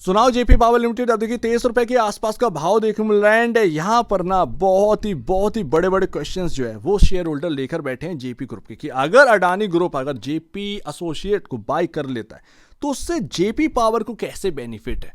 सुनाओ JP power limited अब देखिए 23 रुपए के आसपास का भाव देखने को मिल रहा है। एंड यहाँ पर ना बहुत ही बड़े बड़े क्वेश्चंस जो है वो शेयर होल्डर लेकर बैठे हैं जेपी ग्रुप के, कि अगर अडानी ग्रुप अगर जेपी एसोसिएट को बाय कर लेता है तो उससे जेपी पावर को कैसे बेनिफिट है,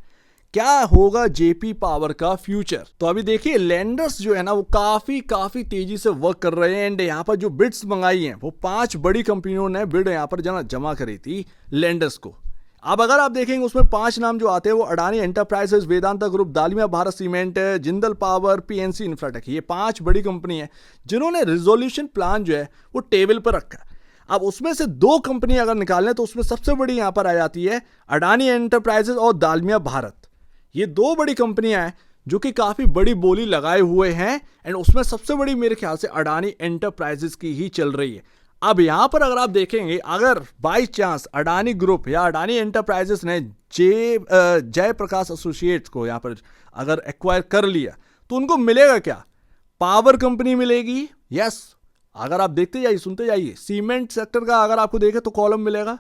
क्या होगा जेपी पावर का फ्यूचर। तो अभी देखिए लेंडर्स जो है ना वो काफी तेजी से वर्क कर रहे हैं। एंड यहाँ पर जो बिड्स मंगाई हैं वो 5 बड़ी कंपनियों ने बिड यहाँ पर जमा करी थी लेंडर्स को। अब अगर आप देखेंगे उसमें 5 नाम जो आते हैं वो Adani Enterprises, Vedanta Group, Dalmia Bharat Cement, Jindal Power, PNC Infratech, ये 5 बड़ी कंपनी है जिन्होंने रिजोल्यूशन प्लान जो है वो टेबल पर रखा है। अब उसमें से 2 कंपनी अगर निकालें तो उसमें सबसे बड़ी यहां पर आ जाती है अडानी एंटरप्राइजेस और दालमिया भारत। ये 2 बड़ी कंपनियां हैं जो कि काफी बड़ी बोली लगाए हुए हैं। एंड उसमें सबसे बड़ी मेरे ख्याल से अडानी एंटरप्राइजेस की ही चल रही है। अब यहां पर अगर आप देखेंगे अगर बाई चांस अडानी ग्रुप या अडानी एंटरप्राइजेस ने जयप्रकाश एसोसिएट्स को यहां पर अगर एक्वायर कर लिया तो उनको मिलेगा क्या? पावर कंपनी मिलेगी, यस। अगर आप देखते जाइए सुनते जाइए, सीमेंट सेक्टर का अगर आपको देखें तो कॉलम मिलेगा,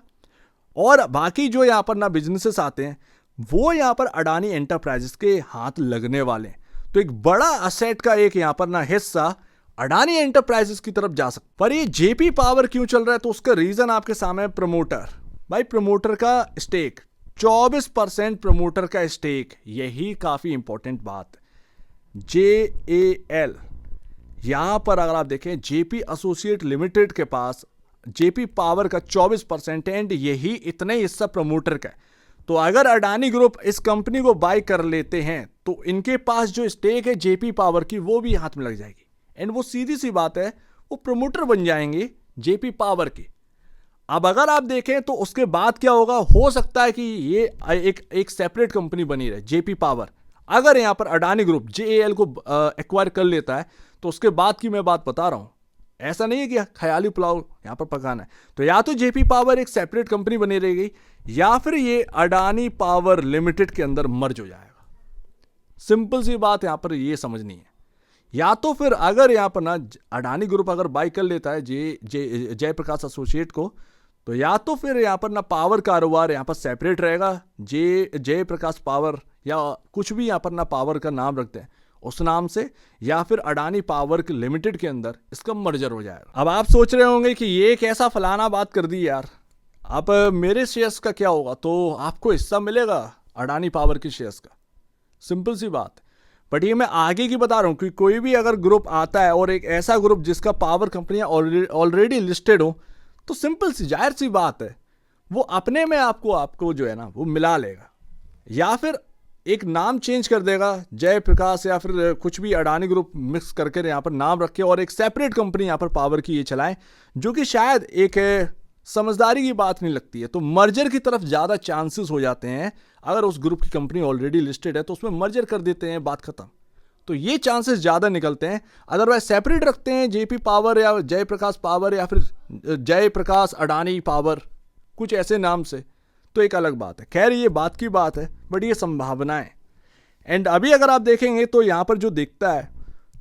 और बाकी जो यहां पर ना बिजनेसेस आते हैं वो यहां पर अडानी एंटरप्राइजेस के हाथ लगने वाले हैं। तो एक बड़ा असेट का एक यहां पर ना हिस्सा अडानी एंटरप्राइजेस की तरफ जा सकता। पर ये जेपी पावर क्यों चल रहा है तो उसका रीजन आपके सामने, प्रमोटर। भाई प्रमोटर का स्टेक 24% प्रमोटर का स्टेक, यही काफी इंपॉर्टेंट बात है। JAL यहां पर अगर आप देखें जेपी एसोसिएट लिमिटेड के पास जेपी पावर का 24% एंड यही इतने हिस्सा प्रमोटर का है। तो अगर अडानी ग्रुप इस कंपनी को बाय कर लेते हैं तो इनके पास जो स्टेक है जेपी पावर की वो भी हाथ में लग जाएगी। एंड वो सीधी सी बात है वो प्रमोटर बन जाएंगे जेपी पावर के। अब अगर आप देखें तो उसके बाद क्या होगा, हो सकता है कि ये एक सेपरेट कंपनी बनी रहे जेपी पावर। अगर यहां पर अडानी ग्रुप JAL को एक्वायर कर लेता है तो उसके बाद की मैं बात बता रहा हूं, ऐसा नहीं है कि ख्याली पुलाव यहां पर पकाना है। तो या तो जेपी पावर एक सेपरेट कंपनी बनी रहेगी या फिर ये अडानी पावर लिमिटेड के अंदर मर्ज हो जाएगा। सिंपल सी बात यहां पर ये समझनी है। या तो फिर अगर यहां पर ना अडानी ग्रुप अगर बाय कर लेता है जयप्रकाश एसोसिएट को, तो या तो फिर यहां पर ना पावर कारोबार यहां पर सेपरेट रहेगा, जयप्रकाश पावर या कुछ भी यहां पर ना पावर का नाम रखते हैं उस नाम से, या फिर अडानी पावर लिमिटेड के अंदर इसका मर्जर हो जाएगा। अब आप सोच रहे होंगे कि ये कैसा फलाना बात कर दी यार, अब मेरे शेयर्स का क्या होगा? तो आपको हिस्सा मिलेगा अडानी पावर के शेयर्स का, सिंपल सी बात। बट ये मैं आगे की बता रहा हूं कि कोई भी अगर ग्रुप आता है और एक ऐसा ग्रुप जिसका पावर कंपनियां ऑलरेडी लिस्टेड हो, तो सिंपल सी जाहिर सी बात है वो अपने में आपको जो है ना वो मिला लेगा, या फिर एक नाम चेंज कर देगा जयप्रकाश या फिर कुछ भी अडानी ग्रुप मिक्स करके यहाँ पर नाम रखे और एक सेपरेट कंपनी यहाँ पर पावर की ये चलाएं, जो कि शायद एक समझदारी की बात नहीं लगती है। तो मर्जर की तरफ ज़्यादा चांसेस हो जाते हैं। अगर उस ग्रुप की कंपनी ऑलरेडी लिस्टेड है तो उसमें मर्जर कर देते हैं, बात खत्म। तो ये चांसेस ज़्यादा निकलते हैं। अदरवाइज सेपरेट रखते हैं जेपी पावर या जयप्रकाश पावर या फिर जयप्रकाश अडानी पावर, कुछ ऐसे नाम से, तो एक अलग बात है। खैर ये बात की बात है, बट ये संभावनाएं। एंड अभी अगर आप देखेंगे तो यहाँ पर जो दिखता है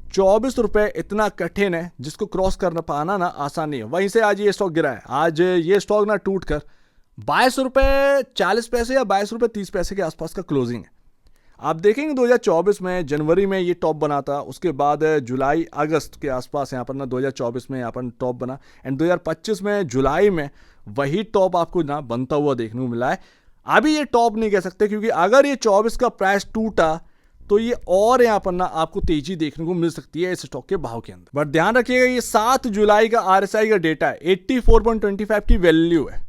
24 रुपए इतना कठिन है जिसको क्रॉस करना पाना ना आसान नहीं है। वहीं से आज ये स्टॉक गिरा है। आज ये स्टॉक ना टूट कर 22 रुपए 40 पैसे या 22 रुपए 30 पैसे के आसपास का क्लोजिंग है। आप देखेंगे 2024 में जनवरी में ये टॉप बना था, उसके बाद जुलाई अगस्त के आसपास यहाँ पर ना 2024 में यहाँ पर टॉप बना, एंड 2025 में जुलाई में वही टॉप आपको ना बनता हुआ देखने को मिला है। अभी ये टॉप नहीं कह सकते क्योंकि अगर ये 24 का प्राइस टूटा तो ये और यहाँ पर ना आपको तेजी देखने को मिल सकती है इस स्टॉक के भाव के अंदर। बट ध्यान रखिएगा ये 7 जुलाई का RSI का डेटा है, 84.25 की वैल्यू है।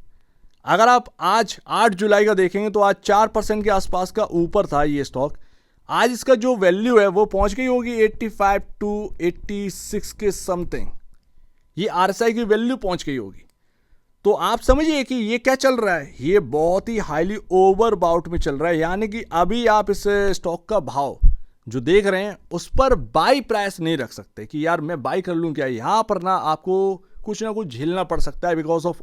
अगर आप आज 8 जुलाई का देखेंगे तो आज 4% के आसपास का ऊपर था ये स्टॉक। आज इसका जो वैल्यू है वो पहुंच गई होगी 85 टू 86 के समथिंग, ये RSI की वैल्यू पहुंच गई होगी। तो आप समझिए कि ये क्या चल रहा है, ये बहुत ही हाईली ओवरबाउट में चल रहा है। यानी कि अभी आप इस स्टॉक का भाव जो देख रहे हैं उस पर बाई प्राइस नहीं रख सकते कि यार मैं बाई कर लूं क्या। यहां पर ना आपको कुछ ना कुछ झेलना पड़ सकता है बिकॉज ऑफ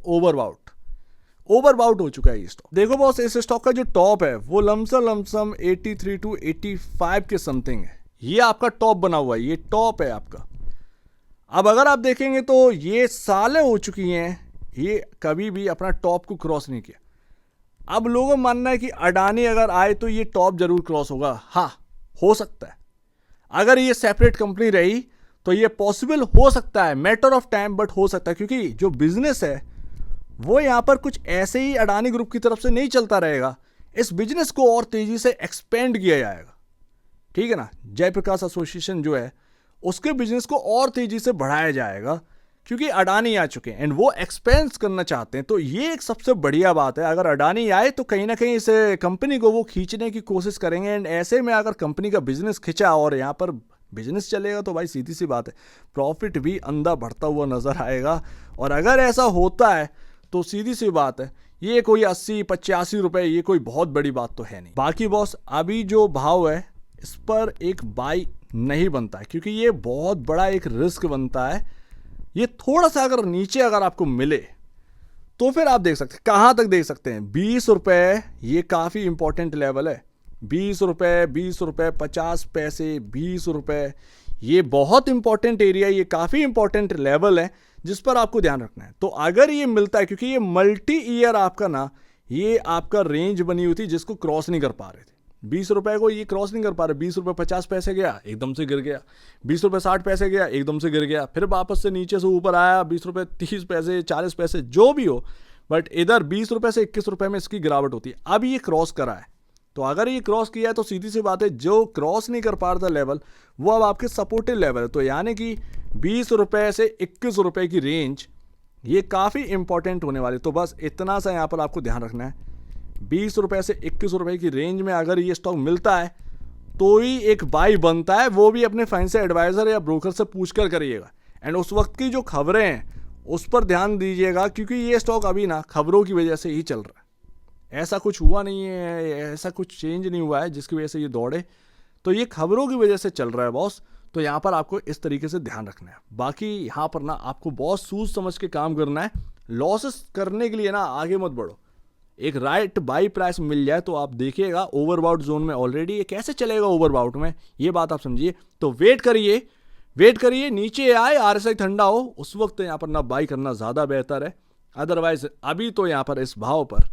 ओवरबाउट हो चुका है ये स्टॉक। देखो बॉस, इस स्टॉक का जो टॉप है वो लमसम 83 टू 85 के समथिंग है। ये आपका टॉप बना हुआ है, ये टॉप है आपका। अब अगर आप देखेंगे तो ये सालें हो चुकी हैं, ये कभी भी अपना टॉप को क्रॉस नहीं किया। अब लोगों का मानना है कि अडानी अगर आए तो ये टॉप जरूर क्रॉस होगा। हाँ, हो सकता है। अगर ये सेपरेट कंपनी रही तो ये पॉसिबल हो सकता है, मैटर ऑफ टाइम, बट हो सकता है, क्योंकि जो बिजनेस है वो यहां पर कुछ ऐसे ही अडानी ग्रुप की तरफ से नहीं चलता रहेगा। इस बिजनेस को और तेजी से एक्सपेंड किया जाएगा, ठीक है ना। जयप्रकाश एसोसिएशन जो है उसके बिजनेस को और तेजी से बढ़ाया जाएगा, क्योंकि अडानी आ चुके हैं एंड वो एक्सपेंस करना चाहते हैं। तो ये एक सबसे बढ़िया बात है। अगर अडानी आए तो कहीं ना कहीं इस कंपनी को वो खींचने की कोशिश करेंगे, एंड ऐसे में अगर कंपनी का बिजनेस खिंचा और यहाँ पर बिजनेस चलेगा तो भाई सीधी सी बात है, प्रॉफिट भी अंधा बढ़ता हुआ नजर आएगा। और अगर ऐसा होता है तो सीधी सी बात है, ये कोई 80-85 रुपए, ये कोई बहुत बड़ी बात तो है नहीं। बाकी बॉस, अभी जो भाव है इस पर एक बाई नहीं बनता है, क्योंकि ये बहुत बड़ा एक रिस्क बनता है। ये थोड़ा सा अगर नीचे अगर आपको मिले तो फिर आप देख सकते हैं, कहां तक देख सकते हैं, 20 रुपए, ये काफी इंपॉर्टेंट लेवल है। 20 रुपए, 20 रुपए 50 पैसे, 20 रुपए, ये बहुत इंपॉर्टेंट एरिया, ये काफी इंपॉर्टेंट लेवल है जिस पर आपको ध्यान रखना है। तो अगर ये मिलता है, क्योंकि ये मल्टी ईयर आपका ना, ये आपका रेंज बनी हुई थी जिसको क्रॉस नहीं कर पा रहे थे। 20 रुपए को ये क्रॉस नहीं कर पा रहे। 20 रुपए 50 पैसे गया, एकदम से गिर गया। 20 रुपए 60 पैसे गया, एकदम से गिर गया। फिर वापस से नीचे से ऊपर आया, 20 रुपए 30 पैसे, 40 पैसे, जो भी हो, बट इधर 20 रुपए से 21 रुपए में इसकी गिरावट होती है। अब ये क्रॉस करा है, तो अगर ये क्रॉस किया है तो सीधी सी बात है, जो क्रॉस नहीं कर पा रहा था लेवल, वो अब आपके सपोर्टेड लेवल है। तो यानी कि 20 रुपए से 21 रुपए की रेंज ये काफ़ी इंपॉर्टेंट होने वाली। तो बस इतना सा यहाँ पर आपको ध्यान रखना है, 20 रुपए से 21 रुपए की रेंज में अगर ये स्टॉक मिलता है तो ही एक बाई बनता है, वो भी अपने फाइनेंशियल एडवाइजर या ब्रोकर से पूछ कर करिएगा। एंड उस वक्त की जो खबरें हैं उस पर ध्यान दीजिएगा, क्योंकि ये स्टॉक अभी ना खबरों की वजह से ही चल रहा है। ऐसा कुछ हुआ नहीं है, ऐसा कुछ चेंज नहीं हुआ है जिसकी वजह से ये दौड़े, तो ये खबरों की वजह से चल रहा है बॉस। तो यहाँ पर आपको इस तरीके से ध्यान रखना है। बाकी यहाँ पर ना आपको बहुत सूझ समझ के काम करना है। लॉसेस करने के लिए ना आगे मत बढ़ो। एक राइट बाई प्राइस मिल जाए तो आप देखिएगा ओवरबाउट जोन में ऑलरेडी ये कैसे चलेगा ओवरबाउट में, ये बात आप समझिए। तो वेट करिए, वेट करिए, नीचे आए, आरएसआई ठंडा हो, उस वक्त यहाँ पर ना बाई करना ज़्यादा बेहतर है। अदरवाइज अभी तो यहाँ पर इस भाव पर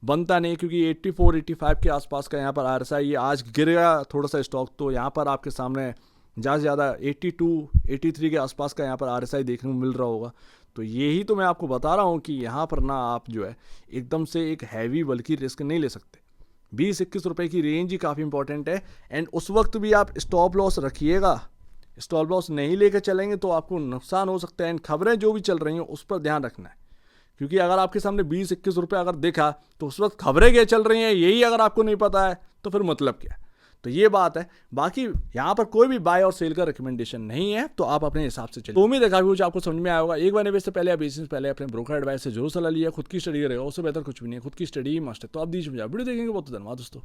बनता नहीं, क्योंकि 84-85 के आसपास का यहाँ पर आरएसआई, ये आज गिर गया थोड़ा सा स्टॉक, तो यहाँ पर आपके सामने ज़्यादा से ज़्यादा 82-83 के आसपास का यहाँ पर आरएसआई देखने को मिल रहा होगा। तो यही तो मैं आपको बता रहा हूँ कि यहाँ पर ना आप जो है एकदम से एक हैवी बल्कि रिस्क नहीं ले सकते। 20-21 रुपए की रेंज ही काफ़ी इंपॉर्टेंट है। एंड उस वक्त भी आप स्टॉप लॉस रखिएगा। स्टॉप लॉस नहीं लेकर चलेंगे तो आपको नुकसान हो सकता है। एंड खबरें जो भी चल रही हैं उस पर ध्यान रखना है, क्योंकि अगर आपके सामने 20-21 रुपये अगर देखा तो उस वक्त खबरें क्या चल रही हैं यही अगर आपको नहीं पता है तो फिर मतलब क्या। तो ये बात है। बाकी यहाँ पर कोई भी बाय और सेल का रिकमेंडेशन नहीं है, तो आप अपने हिसाब से चलिए। तो उम्मीद है काफी कुछ आपको समझ में आया होगा। एक बार निवेश से पहले या बेचने से पहले अपने ब्रोकर एडवाइस से जरूर सलाह लिया। खुद की स्टडी करेगा, उससे बेहतर कुछ भी नहीं है, खुद की स्टडी ही मस्ट है। तो आप दीजिए मुझे वीडियो देखेंगे बहुत धन्यवाद दोस्तों।